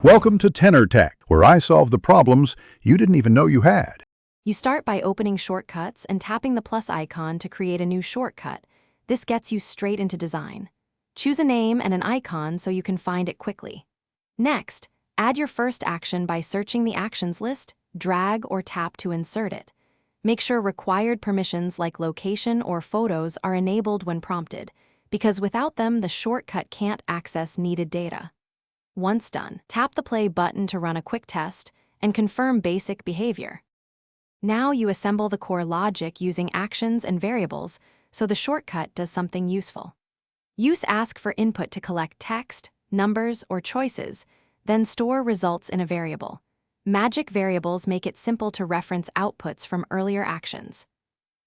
Welcome to Tenor Tech, where I solve the problems you didn't even know you had. You start by opening Shortcuts and tapping the plus icon to create a new shortcut. This gets you straight into design. Choose a name and an icon so you can find it quickly. Next, add your first action by searching the actions list, drag or tap to insert it. Make sure required permissions like location or photos are enabled when prompted, because without them, the shortcut can't access needed data. Once done, tap the play button to run a quick test and confirm basic behavior. Now you assemble the core logic using actions and variables so the shortcut does something useful. Use Ask for input to collect text, numbers, or choices, then store results in a variable. Magic variables make it simple to reference outputs from earlier actions.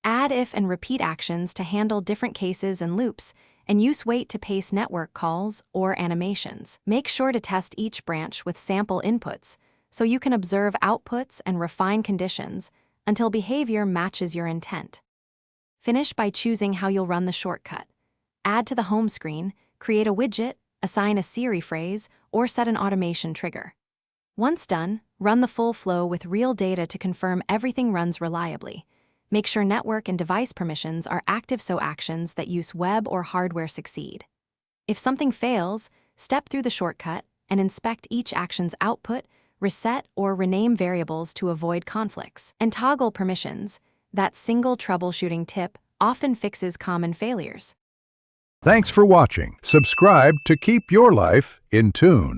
Add if and repeat actions to handle different cases and loops, and use wait to paste network calls or animations. Make sure to test each branch with sample inputs so you can observe outputs and refine conditions until behavior matches your intent. Finish by choosing how you'll run the shortcut. Add to the home screen, create a widget, assign a Siri phrase, or set an automation trigger. Once done, run the full flow with real data to confirm everything runs reliably. Make sure network and device permissions are active so actions that use web or hardware succeed. If something fails, step through the shortcut and inspect each action's output, reset or rename variables to avoid conflicts. And toggle permissions. That single troubleshooting tip often fixes common failures. Thanks for watching. Subscribe to keep your life in tune.